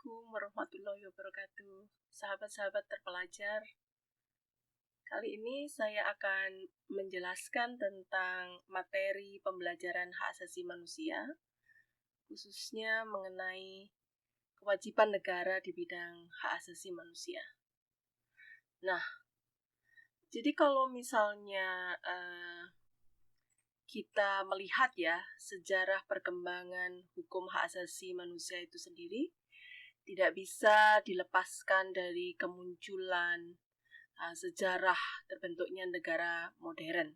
Assalamualaikum warahmatullahi wabarakatuh. Sahabat-sahabat terpelajar, kali ini saya akan menjelaskan tentang materi pembelajaran hak asasi manusia, khususnya mengenai kewajiban negara di bidang hak asasi manusia. Nah, jadi kalau misalnya kita melihat ya sejarah perkembangan hukum hak asasi manusia itu sendiri, tidak bisa dilepaskan dari kemunculan sejarah terbentuknya negara modern.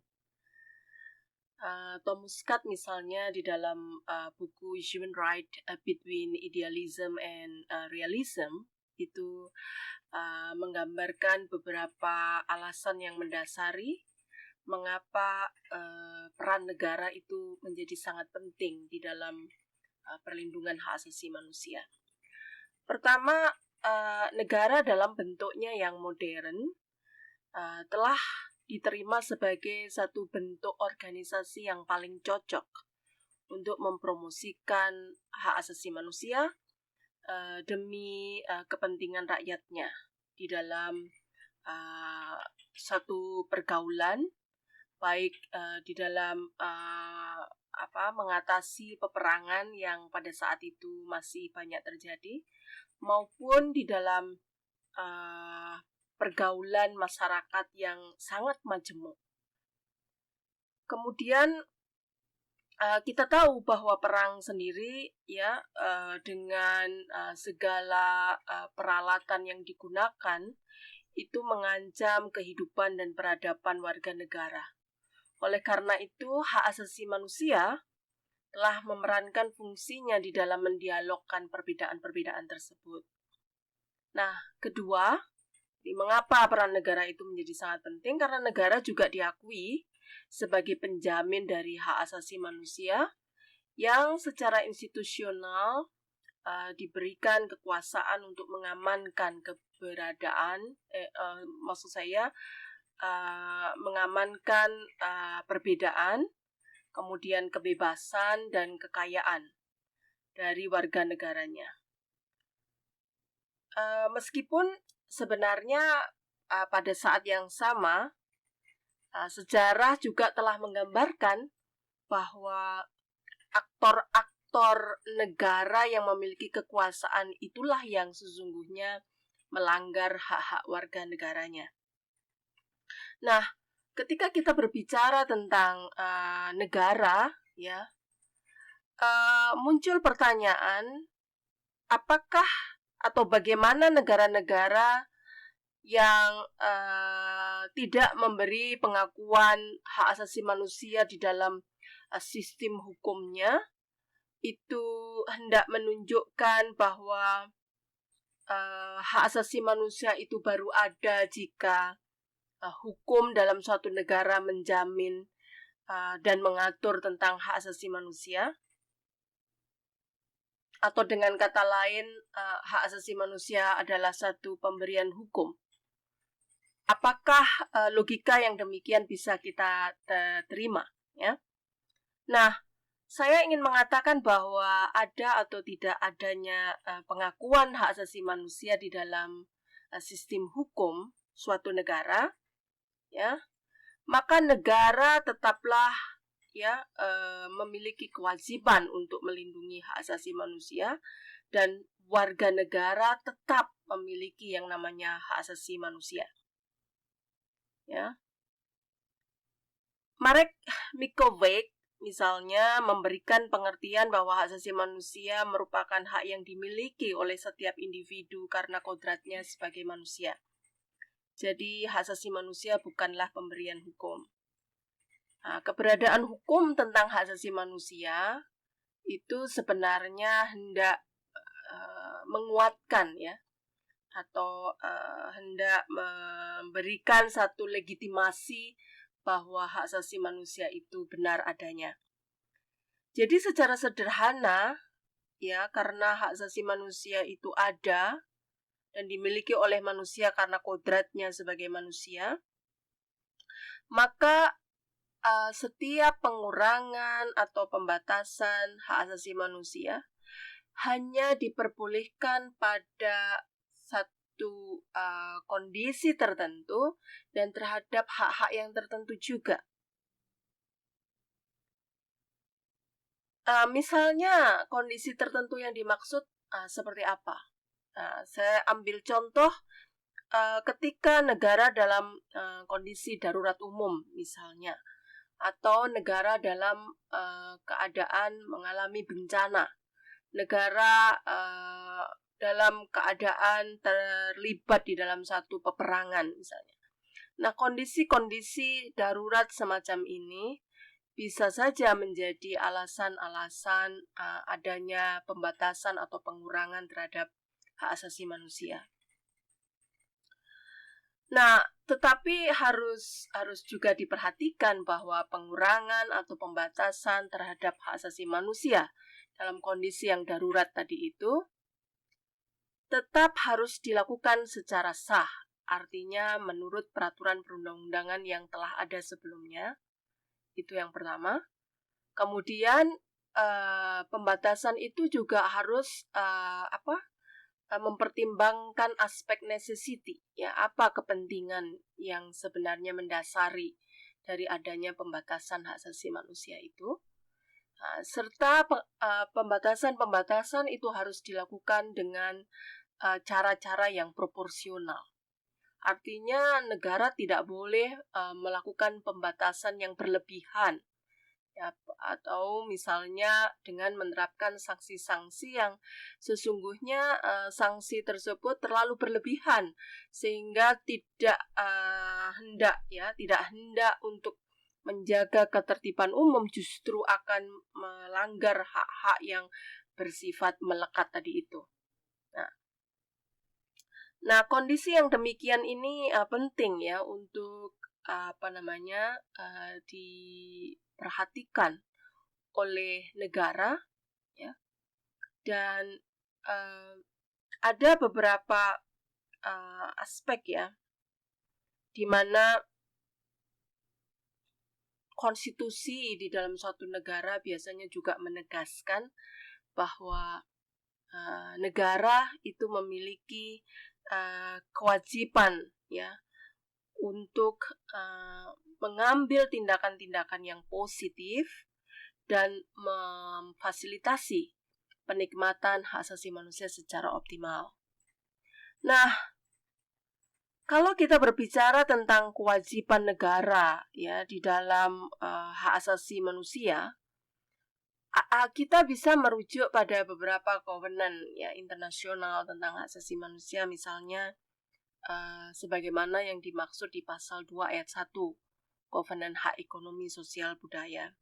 Thomas Scott misalnya di dalam buku Human Rights Between Idealism and Realism itu menggambarkan beberapa alasan yang mendasari mengapa peran negara itu menjadi sangat penting di dalam perlindungan hak asasi manusia. Pertama, negara dalam bentuknya yang modern telah diterima sebagai satu bentuk organisasi yang paling cocok untuk mempromosikan hak asasi manusia demi kepentingan rakyatnya di dalam satu pergaulan, baik di dalam mengatasi peperangan yang pada saat itu masih banyak terjadi, maupun di dalam pergaulan masyarakat yang sangat majemuk. Kemudian kita tahu bahwa perang sendiri ya dengan segala peralatan yang digunakan itu mengancam kehidupan dan peradaban warga negara. Oleh karena itu, hak asasi manusia telah memerankan fungsinya di dalam mendialogkan perbedaan-perbedaan tersebut. Nah, kedua, mengapa peran negara itu menjadi sangat penting? Karena negara juga diakui sebagai penjamin dari hak asasi manusia yang secara institusional diberikan kekuasaan untuk mengamankan keberadaan, mengamankan perbedaan, kemudian kebebasan dan kekayaan dari warga negaranya. Meskipun sebenarnya pada saat yang sama sejarah juga telah menggambarkan bahwa aktor-aktor negara yang memiliki kekuasaan itulah yang sesungguhnya melanggar hak-hak warga negaranya. Nah, ketika kita berbicara tentang negara, ya, muncul pertanyaan, apakah atau bagaimana negara-negara yang tidak memberi pengakuan hak asasi manusia di dalam sistem hukumnya itu hendak menunjukkan bahwa hak asasi manusia itu baru ada jika hukum dalam suatu negara menjamin dan mengatur tentang hak asasi manusia. Atau dengan kata lain, hak asasi manusia adalah satu pemberian hukum. Apakah logika yang demikian bisa kita terima? Ya? Nah, saya ingin mengatakan bahwa ada atau tidak adanya pengakuan hak asasi manusia di dalam sistem hukum suatu negara, ya, maka negara tetaplah memiliki kewajiban untuk melindungi hak asasi manusia dan warga negara tetap memiliki yang namanya hak asasi manusia. Ya. Marek Mikovic misalnya memberikan pengertian bahwa hak asasi manusia merupakan hak yang dimiliki oleh setiap individu karena kodratnya sebagai manusia. Jadi hak asasi manusia bukanlah pemberian hukum. Nah, keberadaan hukum tentang hak asasi manusia itu sebenarnya hendak menguatkan ya, atau hendak memberikan satu legitimasi bahwa hak asasi manusia itu benar adanya. Jadi secara sederhana ya, karena hak asasi manusia itu ada dan dimiliki oleh manusia karena kodratnya sebagai manusia, maka setiap pengurangan atau pembatasan hak asasi manusia hanya diperbolehkan pada satu kondisi tertentu dan terhadap hak-hak yang tertentu juga. Misalnya kondisi tertentu yang dimaksud seperti apa? Saya ambil contoh ketika negara dalam kondisi darurat umum misalnya, atau negara dalam keadaan mengalami bencana, negara dalam keadaan terlibat di dalam satu peperangan misalnya. Nah, kondisi-kondisi darurat semacam ini bisa saja menjadi alasan-alasan adanya pembatasan atau pengurangan terhadap hak asasi manusia. Nah, tetapi harus juga diperhatikan bahwa pengurangan atau pembatasan terhadap hak asasi manusia dalam kondisi yang darurat tadi itu tetap harus dilakukan secara sah, artinya menurut peraturan perundang-undangan yang telah ada sebelumnya. Itu yang pertama. Kemudian pembatasan itu juga harus mempertimbangkan aspek necessity, ya, apa kepentingan yang sebenarnya mendasari dari adanya pembatasan hak asasi manusia itu. Serta pembatasan itu harus dilakukan dengan cara-cara yang proporsional. Artinya negara tidak boleh melakukan pembatasan yang berlebihan, ya, atau misalnya dengan menerapkan sanksi-sanksi yang sesungguhnya sanksi tersebut terlalu berlebihan sehingga tidak hendak untuk menjaga ketertiban umum, justru akan melanggar hak-hak yang bersifat melekat tadi itu. Nah, kondisi yang demikian ini penting ya untuk diperhatikan oleh negara, ya. Dan ada beberapa aspek ya, di mana konstitusi di dalam suatu negara biasanya juga menegaskan bahwa negara itu memiliki kewajiban ya untuk mengambil tindakan-tindakan yang positif dan memfasilitasi penikmatan hak asasi manusia secara optimal. Nah, kalau kita berbicara tentang kewajiban negara ya di dalam hak asasi manusia, kita bisa merujuk pada beberapa kovenan ya internasional tentang hak asasi manusia, misalnya sebagaimana yang dimaksud di pasal 2 ayat 1 Kovenan Hak Ekonomi Sosial Budaya,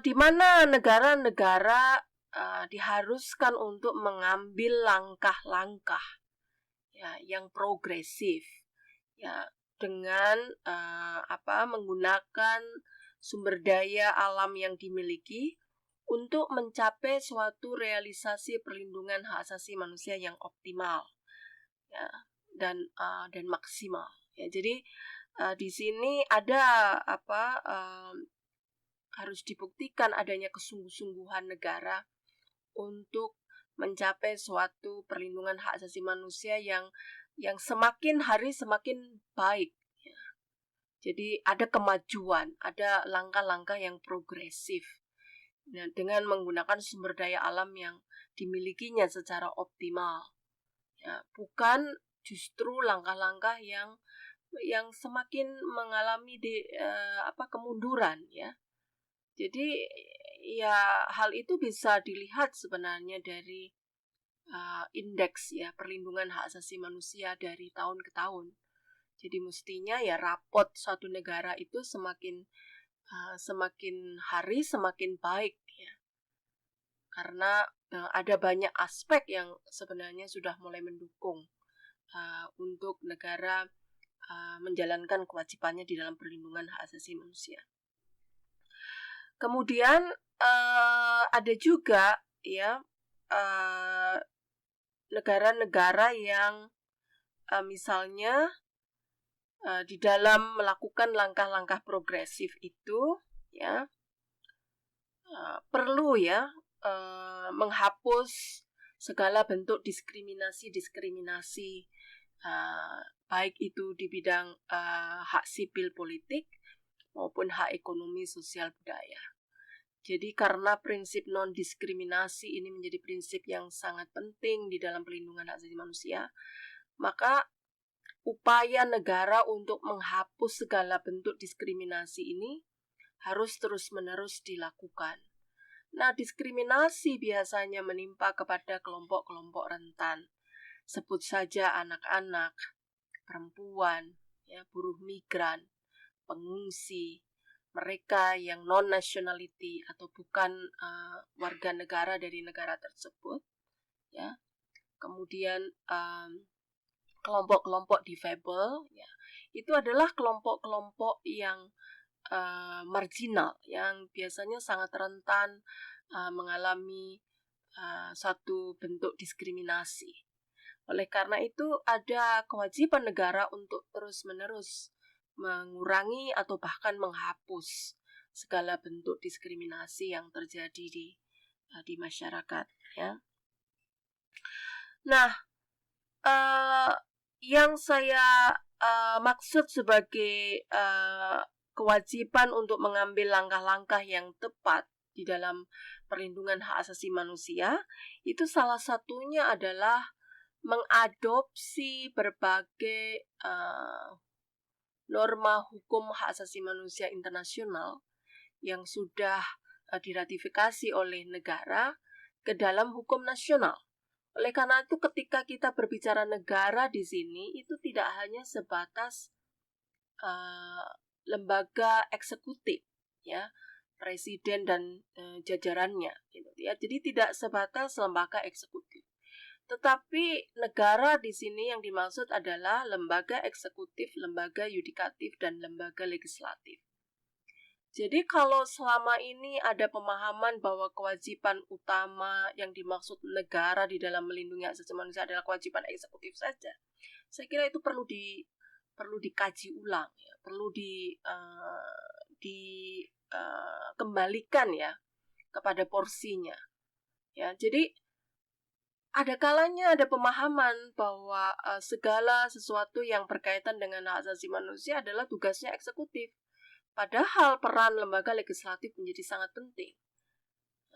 di mana negara-negara diharuskan untuk mengambil langkah-langkah ya yang progresif ya dengan menggunakan sumber daya alam yang dimiliki untuk mencapai suatu realisasi perlindungan hak asasi manusia yang optimal ya dan maksimal ya. Jadi di sini ada harus dibuktikan adanya kesungguh-sungguhan negara untuk mencapai suatu perlindungan hak asasi manusia yang semakin hari semakin baik. Jadi ada kemajuan, ada langkah-langkah yang progresif dengan menggunakan sumber daya alam yang dimilikinya secara optimal. Ya, bukan justru langkah-langkah yang semakin mengalami kemunduran ya. Jadi ya hal itu bisa dilihat sebenarnya dari indeks ya perlindungan hak asasi manusia dari tahun ke tahun. Jadi mestinya ya rapot suatu negara itu semakin hari semakin baik ya. Karena ada banyak aspek yang sebenarnya sudah mulai mendukung untuk negara menjalankan kewajibannya di dalam perlindungan hak asasi manusia. Kemudian ada juga ya negara-negara yang misalnya di dalam melakukan langkah-langkah progresif itu ya perlu ya menghapus segala bentuk diskriminasi, baik itu di bidang hak sipil politik maupun hak ekonomi sosial budaya. Jadi karena prinsip non-diskriminasi ini menjadi prinsip yang sangat penting di dalam pelindungan hak asasi manusia, maka upaya negara untuk menghapus segala bentuk diskriminasi ini harus terus-menerus dilakukan. Nah, diskriminasi biasanya menimpa kepada kelompok-kelompok rentan. Sebut saja anak-anak, perempuan, ya, buruh migran, pengungsi, mereka yang non-nationality atau bukan warga negara dari negara tersebut, ya. Kemudian kelompok-kelompok difabel, ya, itu adalah kelompok-kelompok yang marginal, yang biasanya sangat rentan mengalami satu bentuk diskriminasi. Oleh karena itu, ada kewajiban negara untuk terus-menerus mengurangi atau bahkan menghapus segala bentuk diskriminasi yang terjadi di masyarakat, ya. Nah, yang saya maksud sebagai kewajiban untuk mengambil langkah-langkah yang tepat di dalam perlindungan hak asasi manusia, itu salah satunya adalah mengadopsi berbagai norma hukum hak asasi manusia internasional yang sudah diratifikasi oleh negara ke dalam hukum nasional. Oleh karena itu, ketika kita berbicara negara di sini, itu tidak hanya sebatas lembaga eksekutif, ya, presiden dan jajarannya, gitu ya. Jadi tidak sebatas lembaga eksekutif. Tetapi negara di sini yang dimaksud adalah lembaga eksekutif, lembaga yudikatif, dan lembaga legislatif. Jadi kalau selama ini ada pemahaman bahwa kewajiban utama yang dimaksud negara di dalam melindungi hak asasi manusia adalah kewajiban eksekutif saja, saya kira itu perlu dikaji ulang, ya, perlu dikembalikan ya kepada porsinya. Ya, jadi ada kalanya ada pemahaman bahwa segala sesuatu yang berkaitan dengan hak asasi manusia adalah tugasnya eksekutif. Padahal peran lembaga legislatif menjadi sangat penting.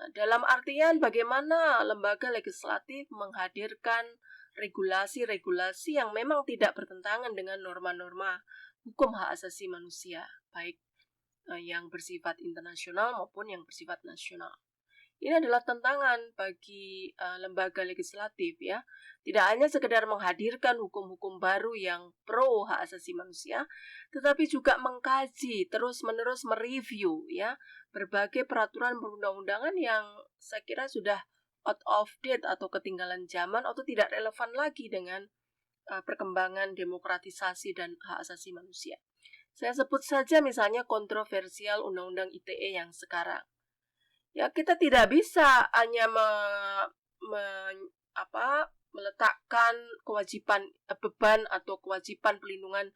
Nah, dalam artian bagaimana lembaga legislatif menghadirkan regulasi-regulasi yang memang tidak bertentangan dengan norma-norma hukum hak asasi manusia, baik yang bersifat internasional maupun yang bersifat nasional. Ini adalah tantangan bagi lembaga legislatif, ya. Tidak hanya sekedar menghadirkan hukum-hukum baru yang pro hak asasi manusia, tetapi juga mengkaji, terus-menerus mereview, ya, berbagai peraturan perundang-undangan yang saya kira sudah out of date atau ketinggalan zaman atau tidak relevan lagi dengan perkembangan demokratisasi dan hak asasi manusia. Saya sebut saja misalnya kontroversial Undang-Undang ITE yang sekarang. Ya, kita tidak bisa hanya meletakkan kewajiban beban atau kewajiban pelindungan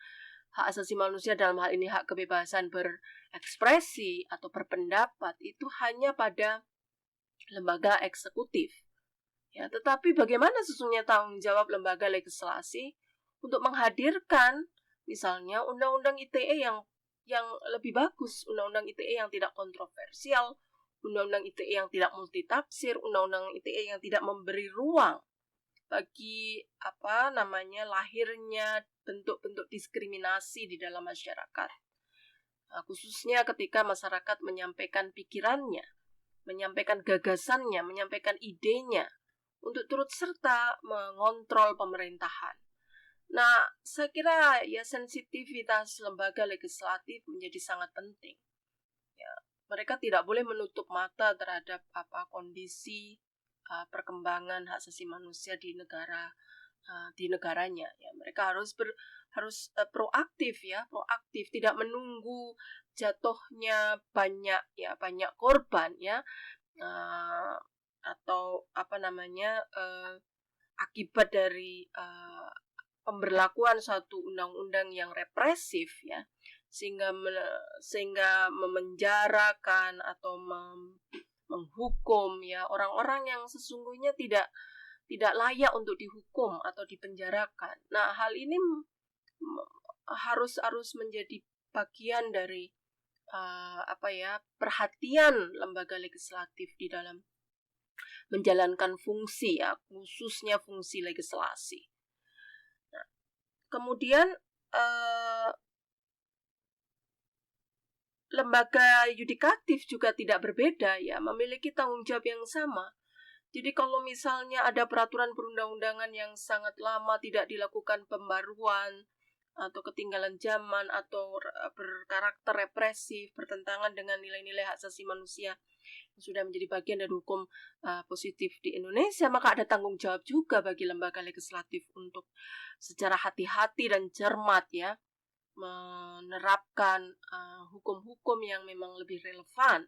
hak asasi manusia, dalam hal ini hak kebebasan berekspresi atau berpendapat, itu hanya pada lembaga eksekutif. Ya, tetapi bagaimana sesungguhnya tanggung jawab lembaga legislasi untuk menghadirkan misalnya undang-undang ITE yang lebih bagus, undang-undang ITE yang tidak kontroversial, undang-undang ITE yang tidak multitafsir, undang-undang ITE yang tidak memberi ruang bagi lahirnya bentuk-bentuk diskriminasi di dalam masyarakat. Khususnya ketika masyarakat menyampaikan pikirannya, menyampaikan gagasannya, menyampaikan idenya untuk turut serta mengontrol pemerintahan. Nah, saya kira ya sensitivitas lembaga legislatif menjadi sangat penting. Ya, mereka tidak boleh menutup mata terhadap kondisi perkembangan hak asasi manusia di negaranya. Ya, mereka harus proaktif, tidak menunggu jatuhnya banyak korban, ya, atau akibat dari pemberlakuan suatu undang-undang yang represif, ya, sehingga memenjarakan atau menghukum ya orang-orang yang sesungguhnya tidak layak untuk dihukum atau dipenjarakan. Nah, hal ini harus menjadi bagian dari perhatian lembaga legislatif di dalam menjalankan fungsi ya, khususnya fungsi legislasi. Nah, kemudian lembaga yudikatif juga tidak berbeda ya, memiliki tanggung jawab yang sama. Jadi kalau misalnya ada peraturan perundang-undangan yang sangat lama tidak dilakukan pembaruan atau ketinggalan zaman atau berkarakter represif, bertentangan dengan nilai-nilai hak asasi manusia yang sudah menjadi bagian dari hukum positif di Indonesia, maka ada tanggung jawab juga bagi lembaga legislatif untuk secara hati-hati dan cermat ya menerapkan hukum-hukum yang memang lebih relevan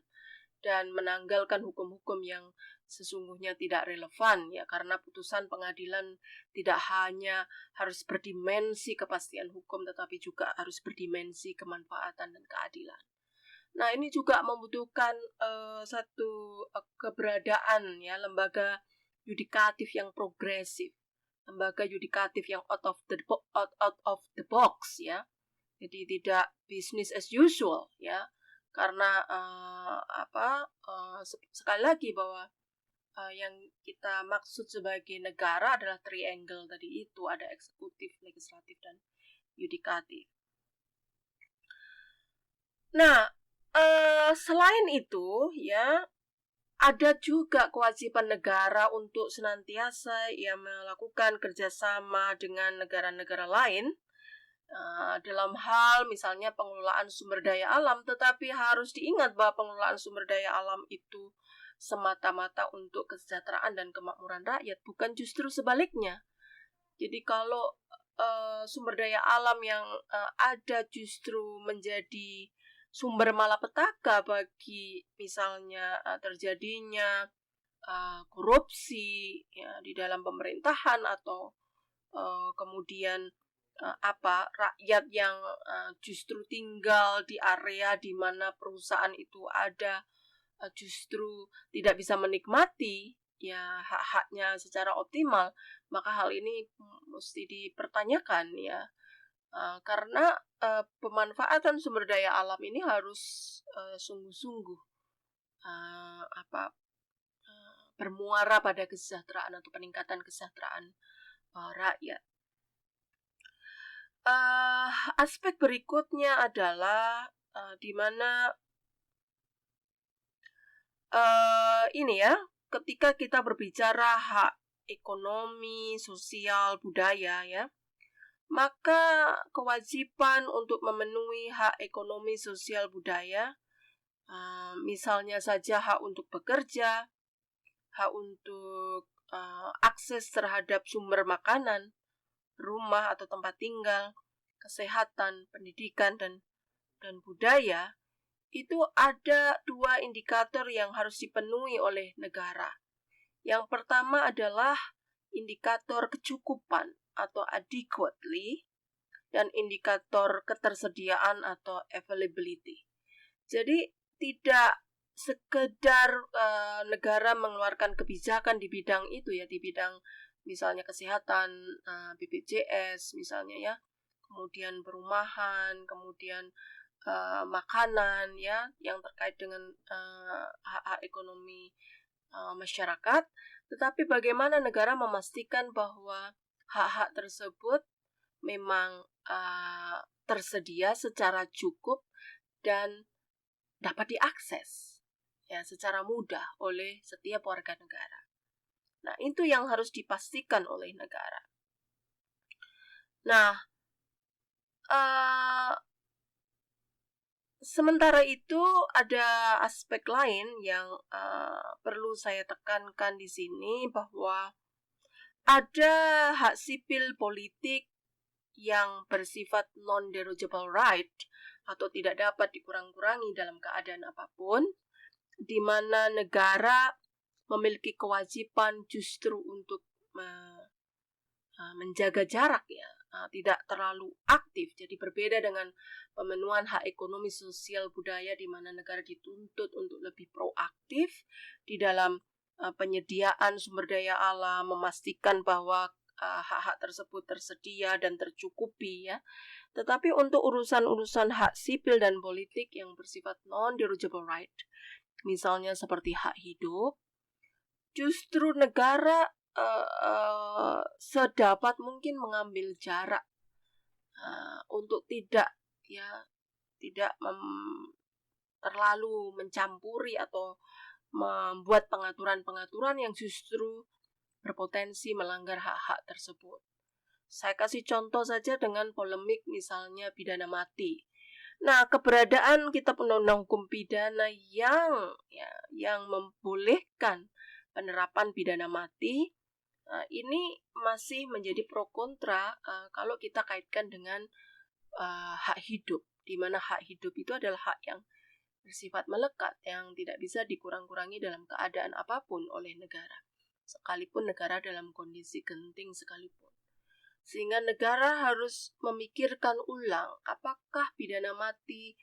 dan menanggalkan hukum-hukum yang sesungguhnya tidak relevan ya, karena putusan pengadilan tidak hanya harus berdimensi kepastian hukum tetapi juga harus berdimensi kemanfaatan dan keadilan. Nah, ini juga membutuhkan satu keberadaan ya lembaga yudikatif yang progresif, lembaga yudikatif yang out of the box ya. Jadi tidak business as usual ya, karena sekali lagi bahwa yang kita maksud sebagai negara adalah triangle tadi itu, ada eksekutif, legislatif, dan yudikatif. Nah, selain itu ya ada juga kewajiban negara untuk senantiasa ya melakukan kerjasama dengan negara-negara lain dalam hal misalnya pengelolaan sumber daya alam, tetapi harus diingat bahwa pengelolaan sumber daya alam itu semata-mata untuk kesejahteraan dan kemakmuran rakyat, bukan justru sebaliknya. Jadi kalau sumber daya alam yang ada justru menjadi sumber malapetaka bagi misalnya terjadinya korupsi ya di dalam pemerintahan atau kemudian rakyat yang justru tinggal di area di mana perusahaan itu ada justru tidak bisa menikmati ya hak-haknya secara optimal, maka hal ini mesti dipertanyakan ya, karena pemanfaatan sumber daya alam ini harus sungguh-sungguh bermuara pada kesejahteraan atau peningkatan kesejahteraan rakyat. Aspek berikutnya adalah di mana ini ya, ketika kita berbicara hak ekonomi, sosial, budaya ya, maka kewajiban untuk memenuhi hak ekonomi, sosial, budaya, misalnya saja hak untuk bekerja, hak untuk akses terhadap sumber makanan, rumah atau tempat tinggal, kesehatan, pendidikan, dan budaya, itu ada 2 indikator yang harus dipenuhi oleh negara. Yang pertama adalah indikator kecukupan atau adequately, dan indikator ketersediaan atau availability. Jadi tidak sekedar negara mengeluarkan kebijakan di bidang itu ya, di bidang misalnya kesehatan, BPJS misalnya ya, kemudian perumahan, kemudian makanan ya yang terkait dengan hak-hak ekonomi masyarakat, tetapi bagaimana negara memastikan bahwa hak-hak tersebut memang tersedia secara cukup dan dapat diakses ya secara mudah oleh setiap warga negara. Nah, itu yang harus dipastikan oleh negara. Nah, sementara itu ada aspek lain yang perlu saya tekankan di sini, bahwa ada hak sipil politik yang bersifat non-derogable right atau tidak dapat dikurang-kurangi dalam keadaan apapun, di mana negara memiliki kewajiban justru untuk menjaga jarak ya tidak terlalu aktif. Jadi berbeda dengan pemenuhan hak ekonomi, sosial, budaya di mana negara dituntut untuk lebih proaktif di dalam penyediaan sumber daya alam, memastikan bahwa hak-hak tersebut tersedia dan tercukupi ya. Tetapi untuk urusan-urusan hak sipil dan politik yang bersifat non-dirigible right, misalnya seperti hak hidup, justru negara sedapat mungkin mengambil jarak untuk tidak terlalu mencampuri atau membuat pengaturan-pengaturan yang justru berpotensi melanggar hak-hak tersebut. Saya kasih contoh saja dengan polemik misalnya pidana mati. Nah, keberadaan kitab undang-undang hukum pidana yang membolehkan penerapan pidana mati ini masih menjadi pro kontra kalau kita kaitkan dengan hak hidup, di mana hak hidup itu adalah hak yang bersifat melekat, yang tidak bisa dikurang-kurangi dalam keadaan apapun oleh negara, sekalipun negara dalam kondisi genting sekalipun. Sehingga negara harus memikirkan ulang apakah pidana mati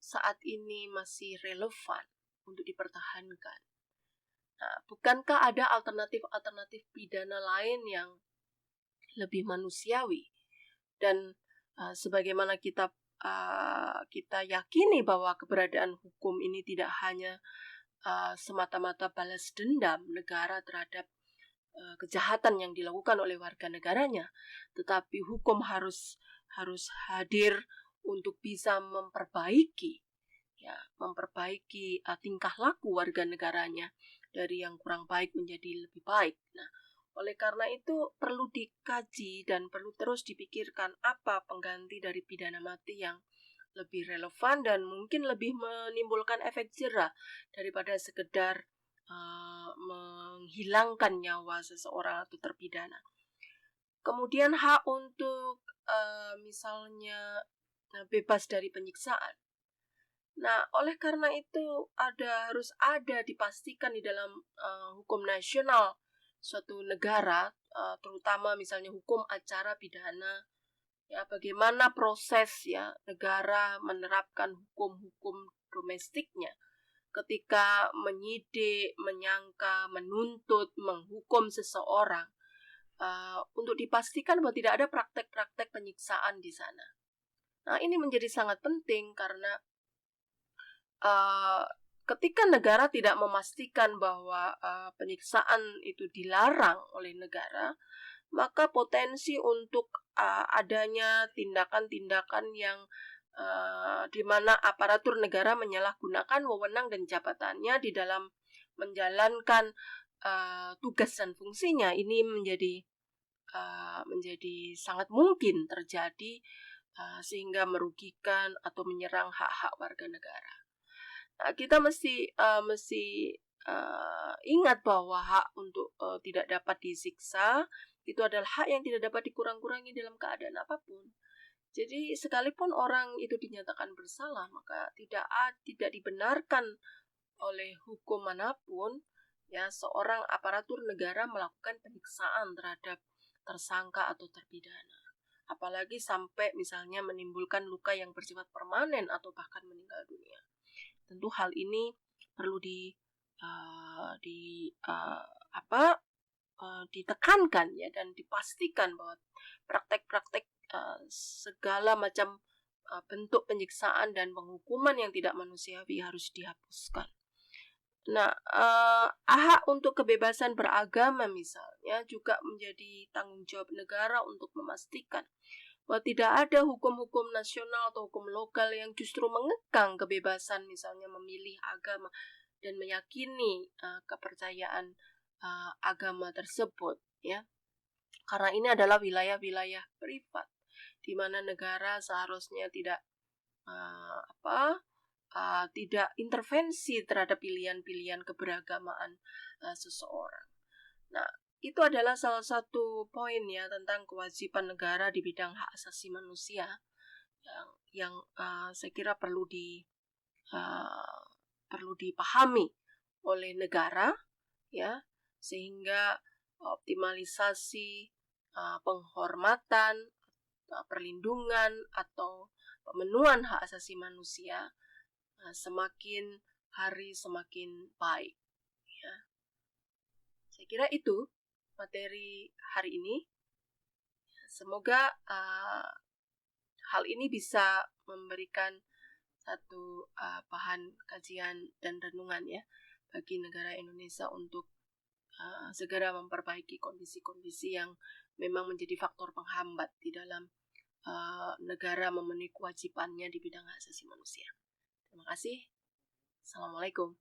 saat ini masih relevan untuk dipertahankan. Nah, bukankah ada alternatif-alternatif pidana lain yang lebih manusiawi? Dan sebagaimana kita yakini bahwa keberadaan hukum ini tidak hanya semata-mata balas dendam negara terhadap kejahatan yang dilakukan oleh warga negaranya, tetapi hukum harus hadir untuk bisa memperbaiki tingkah laku warga negaranya dari yang kurang baik menjadi lebih baik. Nah, oleh karena itu perlu dikaji dan perlu terus dipikirkan apa pengganti dari pidana mati yang lebih relevan dan mungkin lebih menimbulkan efek jerah daripada sekedar menghilangkan nyawa seseorang atau terpidana. Kemudian hak untuk misalnya bebas dari penyiksaan. Nah, oleh karena itu harus ada dipastikan di dalam hukum nasional suatu negara, terutama misalnya hukum acara pidana, ya bagaimana proses negara menerapkan hukum-hukum domestiknya ketika menyidik, menyangka, menuntut, menghukum seseorang, untuk dipastikan bahwa tidak ada praktek-praktek penyiksaan di sana. Nah, ini menjadi sangat penting karena ketika negara tidak memastikan bahwa penyiksaan itu dilarang oleh negara, maka potensi untuk adanya tindakan-tindakan yang di mana aparatur negara menyalahgunakan wewenang dan jabatannya di dalam menjalankan tugas dan fungsinya ini menjadi sangat mungkin terjadi sehingga merugikan atau menyerang hak-hak warga negara. Kita mesti ingat bahwa hak untuk tidak dapat disiksa itu adalah hak yang tidak dapat dikurang-kurangi dalam keadaan apapun. Jadi sekalipun orang itu dinyatakan bersalah, maka tidak dibenarkan oleh hukum manapun seorang aparatur negara melakukan penyiksaan terhadap tersangka atau terpidana. Apalagi sampai misalnya menimbulkan luka yang bersifat permanen atau bahkan meninggal dunia. Tentu hal ini perlu ditekankan dan dipastikan bahwa praktek-praktek segala macam bentuk penyiksaan dan penghukuman yang tidak manusiawi harus dihapuskan. Nah, hak untuk kebebasan beragama misalnya juga menjadi tanggung jawab negara untuk memastikan bahwa tidak ada hukum-hukum nasional atau hukum lokal yang justru mengekang kebebasan misalnya memilih agama dan meyakini kepercayaan agama tersebut karena ini adalah wilayah-wilayah privat di mana negara seharusnya tidak intervensi terhadap pilihan-pilihan keberagamaan seseorang. Nah, itu adalah salah satu poin tentang kewajiban negara di bidang hak asasi manusia yang saya kira perlu dipahami oleh negara sehingga optimalisasi penghormatan perlindungan atau pemenuhan hak asasi manusia semakin hari semakin baik. Ya. Saya kira itu materi hari ini. Semoga hal ini bisa memberikan satu bahan kajian dan renungan ya bagi negara Indonesia untuk segera memperbaiki kondisi-kondisi yang memang menjadi faktor penghambat di dalam negara memenuhi kewajibannya di bidang hak asasi manusia. Terima kasih. Assalamualaikum.